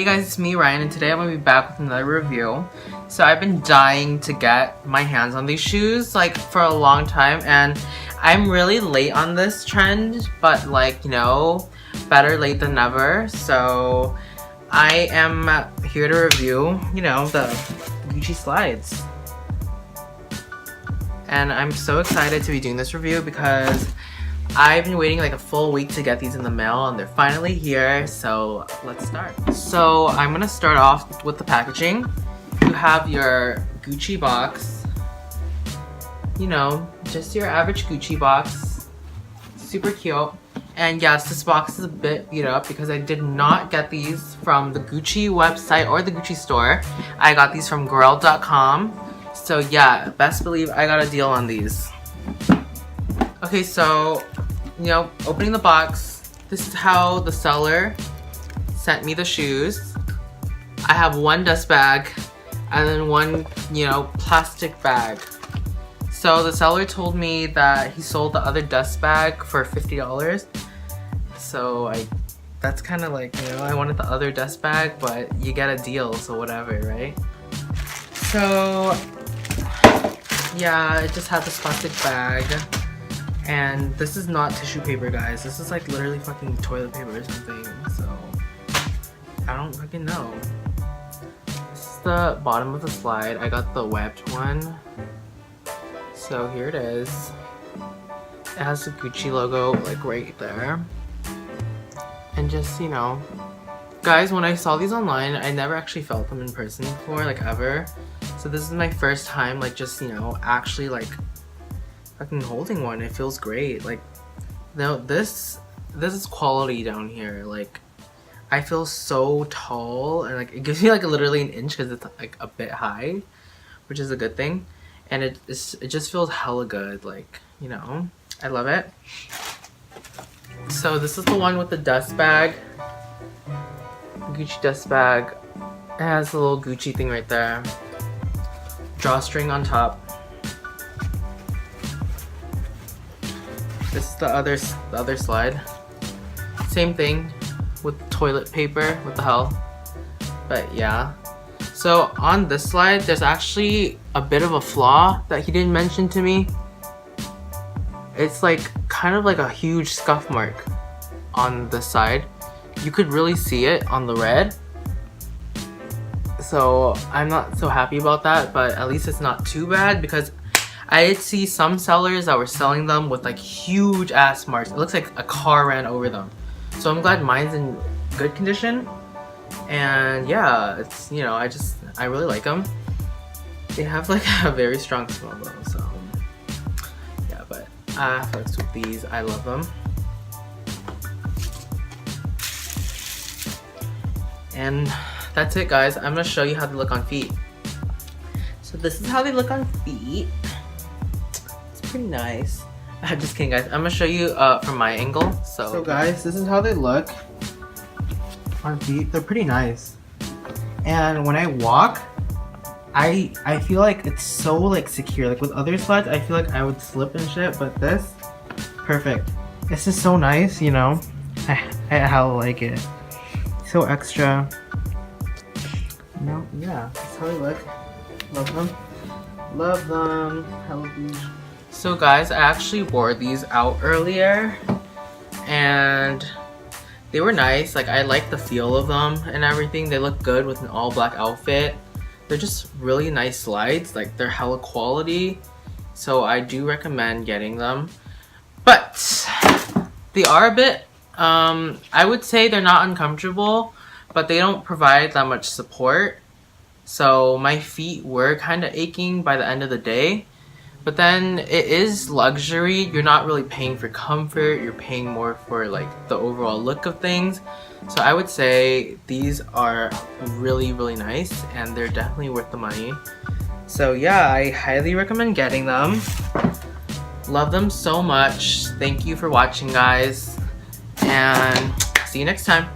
guys, it's me, Ryan, and today I'm going to be back with another review. So I've been dying to get my hands on these shoes like for a long time, and I'm really late on this trend, but like, you know, better late than never. So I am here to review, you know, the Gucci slides. And I'm so excited to be doing this review because I've been waiting like a full week to get these in the mail, and they're finally here, so let's start. So I'm gonna start off with the packaging. You have your Gucci box. You know, just your average Gucci box. Super cute. And yes, this box is a bit beat up because I did not get these from the Gucci website or the Gucci store. I got these from Grailed.com. So yeah, best believe I got a deal on these. Okay, so, you know, opening the box, this is how the seller sent me the shoes. I have one dust bag and then one, you know, plastic bag. So the seller told me that he sold the other dust bag for $50. So that's kind of like, you know, I wanted the other dust bag, but you get a deal, so whatever, right? So yeah, it just had this plastic bag. And this is not tissue paper, guys. This is like literally fucking toilet paper or something. So I don't fucking know. This is the bottom of the slide. I got the webbed one. So here it is. It has the Gucci logo like right there. And just, you know, guys, when I saw these online, I never actually felt them in person before, like ever. So this is my first time, like, just, you know, actually like fucking holding one. It feels great. Like, now this is quality down here. Like, I feel so tall, and like it gives me like literally an inch because it's like a bit high, which is a good thing. And it just feels hella good. Like, you know, I love it. So this is the one with the dust bag, Gucci dust bag. It has a little Gucci thing right there, drawstring on top. This is the other slide. Same thing with toilet paper. What the hell? But yeah. So on this slide, there's actually a bit of a flaw that he didn't mention to me. It's like kind of like a huge scuff mark on this side. You could really see it on the red. So I'm not so happy about that, but at least it's not too bad because I did see some sellers that were selling them with like huge ass marks. It looks like a car ran over them. So I'm glad mine's in good condition. And yeah, it's, you know, I really like them. They have like a very strong smell though, so yeah, but I fucks with these. I love them. And that's it, guys. I'm gonna show you how they look on feet. So this is how they look on feet. Pretty nice. I'm just kidding, guys. I'm gonna show you from my angle. So guys, this is how they look on feet. They're pretty nice. And when I walk, I feel like it's so like secure. Like with other slides, I feel like I would slip and shit, but this, perfect. This is so nice, you know. I hella like it. So extra. No, yeah, that's how they look. Love them. Love them. Hella beach. So guys, I actually wore these out earlier and they were nice. Like, I like the feel of them and everything. They look good with an all black outfit. They're just really nice slides. Like, they're hella quality. So I do recommend getting them. But they are a bit, I would say they're not uncomfortable, but they don't provide that much support. So my feet were kind of aching by the end of the day. But then it is luxury. You're not really paying for comfort. You're paying more for like the overall look of things. So I would say these are really, really nice, and they're definitely worth the money. So yeah, I highly recommend getting them. Love them so much. Thank you for watching, guys, and see you next time.